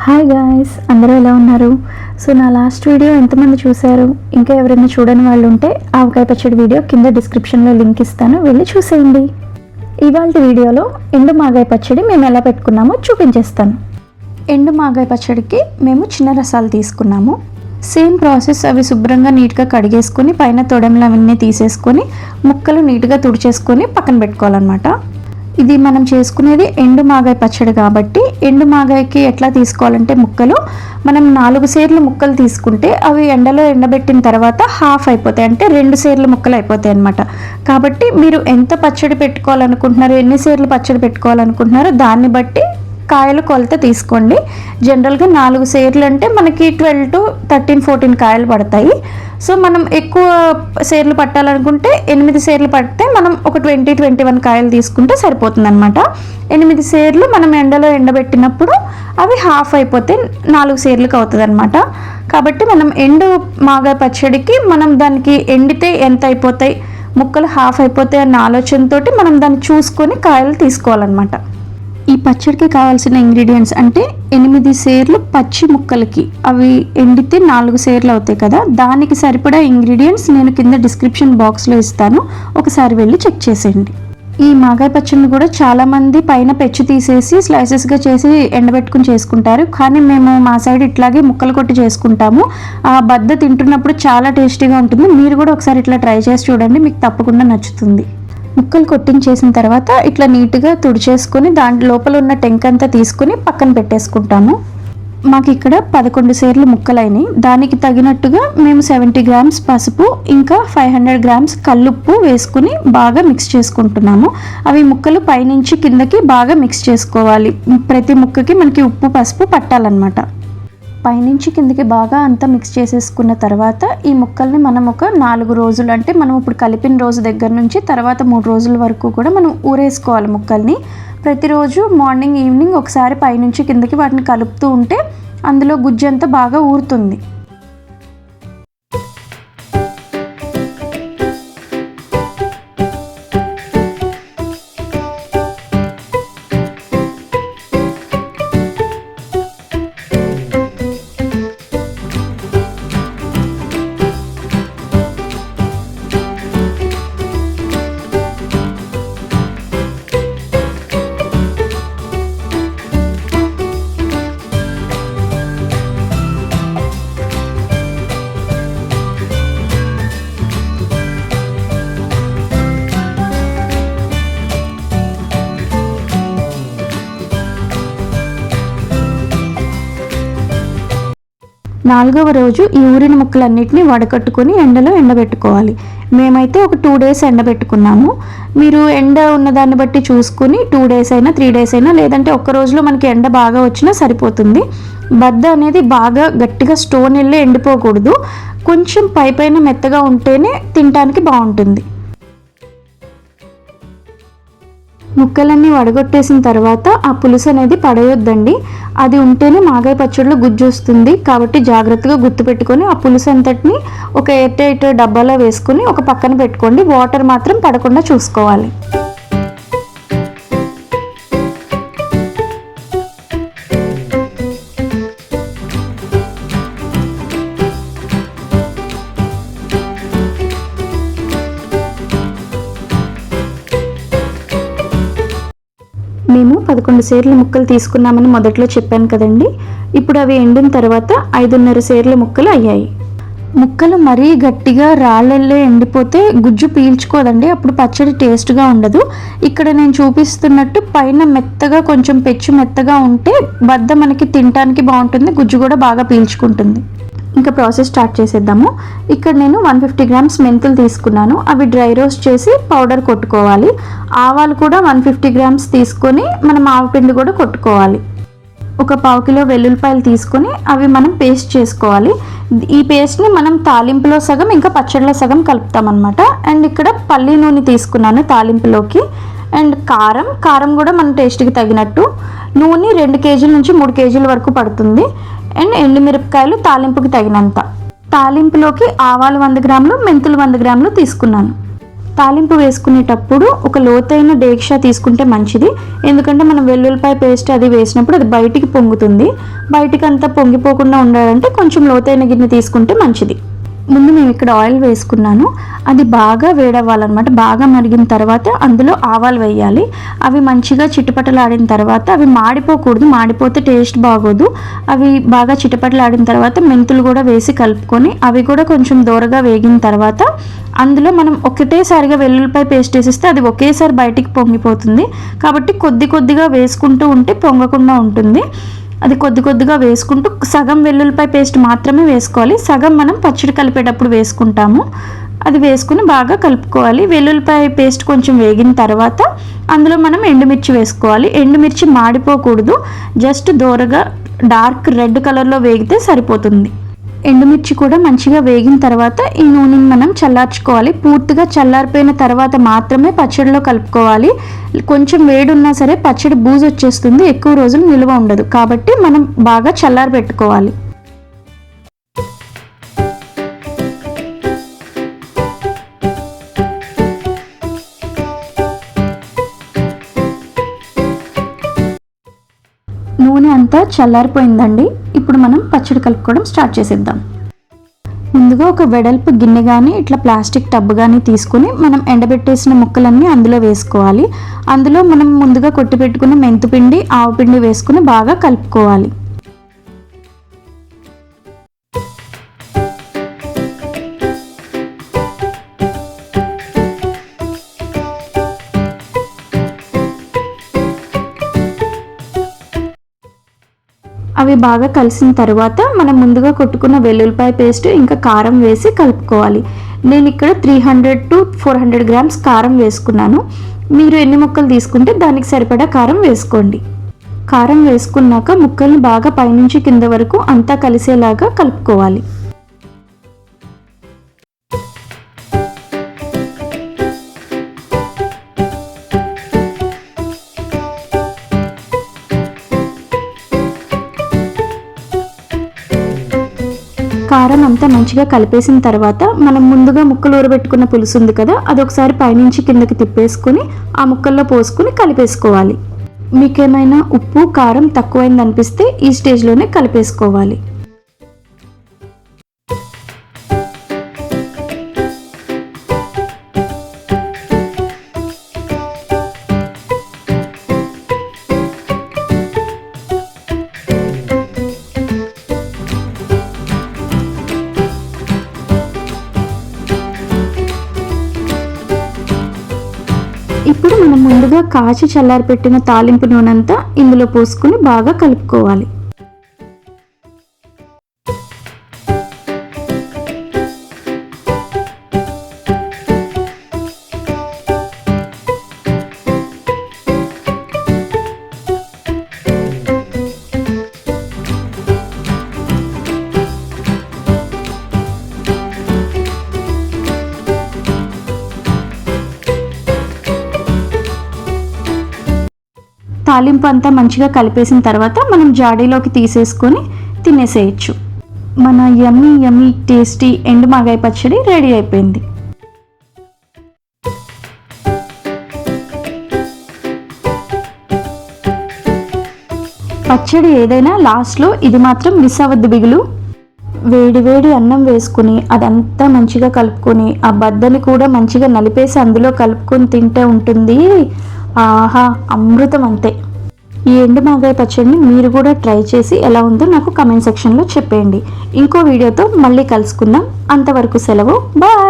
Hi guys, అందరూ ఎలా ఉన్నారు? సో నా లాస్ట్ వీడియో ఎంతమంది చూశారు? ఇంకా ఎవరైనా చూడని వాళ్ళు ఉంటే ఆవకాయ పచ్చడి వీడియో కింద డిస్క్రిప్షన్లో లింక్ ఇస్తాను, వెళ్ళి చూసేయండి. ఇవాళ వీడియోలో ఎండు మాగాయ పచ్చడి మేము ఎలా పెట్టుకున్నామో చూపించేస్తాను. ఎండు మాగాయ పచ్చడికి మేము చిన్న రసాలు తీసుకున్నాము. సేమ్ ప్రాసెస్, అవి శుభ్రంగా నీట్గా కడిగేసుకొని పైన తొడెంలు అవన్నీ తీసేసుకొని ముక్కలు నీట్గా తుడిచేసుకొని పక్కన పెట్టుకోవాలన్నమాట. ఇది మనం చేసుకునేది ఎండు మాగాయ పచ్చడి కాబట్టి ఎండు మాగాయకి ఎట్లా తీసుకోవాలంటే ముక్కలు మనం 4 సేర్లు ముక్కలు తీసుకుంటే అవి ఎండలో ఎండబెట్టిన తర్వాత హాఫ్ అయిపోతాయి, అంటే 2 సేర్లు ముక్కలు అయిపోతాయి అన్నమాట. కాబట్టి మీరు ఎంత పచ్చడి పెట్టుకోవాలనుకుంటున్నారో, ఎన్ని సేర్లు పచ్చడి పెట్టుకోవాలనుకుంటున్నారో దాన్ని బట్టి కాయలు కొలత తీసుకోండి. జనరల్గా 4 సేర్లు అంటే మనకి 12 to 13, 14 కాయలు పడతాయి. సో మనం ఎక్కువ సేర్లు పట్టాలనుకుంటే 8 సేర్లు పడితే మనం ఒక 20, 21 కాయలు తీసుకుంటే సరిపోతుంది అనమాట. 8 సేర్లు మనం ఎండలో ఎండబెట్టినప్పుడు అవి హాఫ్ అయిపోతే 4 సేర్లకు అవుతుంది అనమాట. కాబట్టి మనం ఎండు మాగాయ పచ్చడికి మనం దానికి ఎండితే ఎంత అయిపోతాయి, ముక్కలు హాఫ్ అయిపోతాయి అన్న ఆలోచనతోటి మనం దాన్ని చూసుకొని కాయలు తీసుకోవాలన్నమాట. ఈ పచ్చడికి కావాల్సిన ఇంగ్రీడియంట్స్ అంటే 8 సేర్లు పచ్చి ముక్కలకి అవి ఎండితే 4 సేర్లు అవుతాయి కదా, దానికి సరిపడా ఇంగ్రీడియంట్స్ నేను కింద డిస్క్రిప్షన్ బాక్స్లో ఇస్తాను, ఒకసారి వెళ్ళి చెక్ చేసేయండి. ఈ మాగాయ పచ్చడిని కూడా చాలామంది పైన పెచ్చు తీసేసి స్లైసెస్గా చేసి ఎండబెట్టుకుని చేసుకుంటారు, కానీ మేము మా సైడ్ ఇట్లాగే ముక్కలు కొట్టి చేసుకుంటాము. ఆ బద్ద తింటున్నప్పుడు చాలా టేస్టీగా ఉంటుంది. మీరు కూడా ఒకసారి ఇట్లా ట్రై చేసి చూడండి, మీకు తప్పకుండా నచ్చుతుంది. ముక్కలు కొట్టించేసిన తర్వాత ఇట్లా నీట్గా తుడిచేసుకొని దాంట్లో లోపల ఉన్న టెంక్ అంతా తీసుకుని పక్కన పెట్టేసుకుంటాము. మాకు ఇక్కడ 11 సేర్లు ముక్కలైనవి. దానికి తగినట్టుగా మేము 70 గ్రామ్స్ పసుపు ఇంకా 500 గ్రామ్స్ కల్లుప్పు వేసుకుని బాగా మిక్స్ చేసుకుంటున్నాము. అవి ముక్కలు పైనుంచి కిందకి బాగా మిక్స్ చేసుకోవాలి. ప్రతి ముక్కకి మనకి ఉప్పు పసుపు పట్టాలన్నమాట. పైనుంచి కిందకి బాగా అంతా మిక్స్ చేసేసుకున్న తర్వాత ఈ ముక్కల్ని మనం ఒక 4 రోజులు, అంటే మనం ఇప్పుడు కలిపిన రోజు దగ్గర నుంచి తర్వాత 3 రోజుల వరకు కూడా మనం ఊరేసుకోవాలి ముక్కల్ని. ప్రతిరోజు మార్నింగ్ ఈవినింగ్ ఒకసారి పైనుంచి కిందకి వాటిని కలుపుతూ ఉంటే అందులో గుజ్జంతా బాగా ఊరుతుంది. నాలుగవ రోజు ఈ ఊరిన ముక్కలన్నిటిని వడకట్టుకొని ఎండలో ఎండబెట్టుకోవాలి. మేమైతే ఒక 2 days ఎండబెట్టుకున్నాము. మీరు ఎండ ఉన్నదాన్ని బట్టి చూసుకుని 2 days అయినా 3 days అయినా, లేదంటే ఒక్క రోజులో మనకి ఎండ బాగా వచ్చినా సరిపోతుంది. బద్ద అనేది బాగా గట్టిగా స్టోన్ వెళ్ళి ఎండిపోకూడదు, కొంచెం పైపైన మెత్తగా ఉంటేనే తినడానికి బాగుంటుంది. ముక్కలన్నీ వడగొట్టేసిన తర్వాత ఆ పులుసు అనేది పడేయొద్దండి, అది ఉంటేనే మాగాయ పచ్చడిలో గుజ్జు వస్తుంది. కాబట్టి జాగ్రత్తగా గుర్తుపెట్టుకొని ఆ పులుసు అంతటిని ఒక ఎయిర్ టైట్ డబ్బాలో వేసుకుని ఒక పక్కన పెట్టుకోండి. వాటర్ మాత్రం పడకుండా చూసుకోవాలి. మేము 11 సేర్ల ముక్కలు తీసుకున్నామని మొదట్లో చెప్పాను కదండి. ఇప్పుడు అవి ఎండిన తర్వాత 5.5 సేర్ల ముక్కలు అయ్యాయి. ముక్కలు మరీ గట్టిగా రాళ్ళల్లో ఎండిపోతే గుజ్జు పీల్చుకోదండి, అప్పుడు పచ్చడి టేస్ట్గా ఉండదు. ఇక్కడ నేను చూపిస్తున్నట్టు పైన మెత్తగా కొంచెం పెచ్చు మెత్తగా ఉంటే బద్ద మనకి తినడానికి బాగుంటుంది, గుజ్జు కూడా బాగా పీల్చుకుంటుంది. ఇంకా ప్రాసెస్ స్టార్ట్ చేసేద్దాము. ఇక్కడ నేను 150 గ్రామ్స్ మెంతులు తీసుకున్నాను. అవి డ్రై రోస్ట్ చేసి పౌడర్ కొట్టుకోవాలి. ఆవాలు కూడా 150 గ్రామ్స్ తీసుకొని మనం ఆవపిండి కూడా కొట్టుకోవాలి. ఒక 1/2 కిలో వెల్లుల్లిపాయలు తీసుకొని అవి మనం పేస్ట్ చేసుకోవాలి. ఈ పేస్ట్ని మనం తాలింపులో సగం ఇంకా పచ్చడిలో సగం కలుపుతామన్నమాట. అండ్ ఇక్కడ పల్లి నూనె తీసుకున్నాను తాలింపులోకి. అండ్ కారం కూడా మన టేస్ట్కి తగినట్టు. నూనె 2 కేజీల నుంచి 3 కేజీల వరకు పడుతుంది. అండ్ ఎండుమిరపకాయలు తాలింపుకి తగినంత. తాలింపులోకి ఆవాలు 100 గ్రాములు, మెంతులు 100 గ్రాములు తీసుకున్నాను. తాలింపు వేసుకునేటప్పుడు ఒక లోతైన డేక్షా తీసుకుంటే మంచిది. ఎందుకంటే మనం వెల్లుల్లిపాయ పేస్ట్ అది వేసినప్పుడు అది బయటికి పొంగుతుంది. బయటికి అంతా పొంగిపోకుండా ఉండాలంటే కొంచెం లోతైన గిన్నె తీసుకుంటే మంచిది. ముందు నేను ఇక్కడ ఆయిల్ వేసుకున్నాను. అది బాగా వేడవ్వాలన్నమాట. బాగా మరిగిన తర్వాత అందులో ఆవాలు వేయాలి. అవి మంచిగా చిటపటలాడిన తర్వాత, అవి మాడిపోకూడదు, మాడిపోతే టేస్ట్ బాగోదు. అవి బాగా చిటపటలాడిన తర్వాత మెంతులు కూడా వేసి కలుపుకొని అవి కూడా కొంచెం దూరగా వేగిన తర్వాత అందులో మనం ఒకటేసారిగా వెల్లుల్లిపాయ పేస్ట్ వేసిస్తే అది ఒకేసారి బయటికి పొంగిపోతుంది. కాబట్టి కొద్ది కొద్దిగా వేసుకుంటూ ఉంటే పొంగకుండా ఉంటుంది. అది కొద్ది కొద్దిగా వేసుకుంటూ సగం వెల్లుల్లిపాయ పేస్ట్ మాత్రమే వేసుకోవాలి. సగం మనం పచ్చడి కలిపేటప్పుడు వేసుకుంటాము. అది వేసుకుని బాగా కలుపుకోవాలి. వెల్లుల్లిపాయ పేస్ట్ కొంచెం వేగిన తర్వాత అందులో మనం ఎండుమిర్చి వేసుకోవాలి. ఎండుమిర్చి మాడిపోకూడదు, జస్ట్ దోరగా డార్క్ రెడ్ కలర్లో వేగితే సరిపోతుంది. ఎండుమిర్చి కూడా మంచిగా వేగిన తర్వాత ఈ నూనెని మనం చల్లార్చుకోవాలి. పూర్తిగా చల్లారిపోయిన తర్వాత మాత్రమే పచ్చడిలో కలుపుకోవాలి. కొంచెం వేడి ఉన్నా సరే పచ్చడి బూజు వచ్చేస్తుంది, ఎక్కువ రోజులు నిల్వ ఉండదు. కాబట్టి మనం బాగా చల్లారి పెట్టుకోవాలి. నూనె అంతా చల్లారిపోయిందండి. ఇప్పుడు మనం పచ్చడి కలుపుకోవడం స్టార్ట్ చేసేద్దాం. ముందుగా ఒక వెడల్పు గిన్నె కానీ ఇట్లా ప్లాస్టిక్ టబ్ కానీ తీసుకుని మనం ఎండబెట్టేసిన ముక్కలన్నీ అందులో వేసుకోవాలి. అందులో మనం ముందుగా కొట్టి పెట్టుకున్న మెంతుపిండి, ఆవుపిండి వేసుకుని బాగా కలుపుకోవాలి. అవి బాగా కలిసిన తర్వాత మనం ముందుగా కొట్టుకున్న వెల్లుల్లిపాయ పేస్ట్ ఇంకా కారం వేసి కలుపుకోవాలి. నేను ఇక్కడ 300 to 400 గ్రామ్స్ కారం వేసుకున్నాను. మీరు ఎన్ని ముక్కలు తీసుకుంటే దానికి సరిపడా కారం వేసుకోండి. కారం వేసుకున్నాక ముక్కల్ని బాగా పైనుంచి కింద వరకు అంతా కలిసేలాగా కలుపుకోవాలి. కారం అంతా మంచిగా కలిపేసిన తర్వాత మనం ముందుగా ముక్కలు ఊరబెట్టుకున్న పులుసు ఉంది కదా, అదొకసారి పైనుంచి కిందకి తిప్పేసుకుని ఆ ముక్కల్లో పోసుకుని కలిపేసుకోవాలి. మీకేమైనా ఉప్పు కారం తక్కువైంది అనిపిస్తే ఈ స్టేజ్లోనే కలిపేసుకోవాలి. ఇప్పుడు మనం ముందుగా కాచి చల్లారి పెట్టిన తాలింపు నూనెంతా ఇందులో పోసుకుని బాగా కలుపుకోవాలి. తాలింపు అంతా మంచిగా కలిపేసిన తర్వాత మనం జాడీలోకి తీసేసుకొని తినేసేయచ్చు. మన యమ్మీ యమ్మీ టేస్టీ ఎండు మాగాయ పచ్చడి రెడీ అయిపోయింది. పచ్చడి ఏదైనా లాస్ట్లో ఇది మాత్రం మిస్ అవ్వద్దు బిగులు. వేడి వేడి అన్నం వేసుకుని అదంతా మంచిగా కలుపుకొని ఆ బద్దని కూడా మంచిగా నలిపేసి అందులో కలుపుకొని తింటే ఉంటుంది. ఆహా, అమృతం అంతే. ఈ ఎండు మాగాయ పచ్చడిని మీరు కూడా ట్రై చేసి ఎలా ఉందో నాకు కమెంట్ సెక్షన్లో చెప్పేయండి. ఇంకో వీడియోతో మళ్ళీ కలుసుకుందాం. అంతవరకు సెలవు, బాయ్.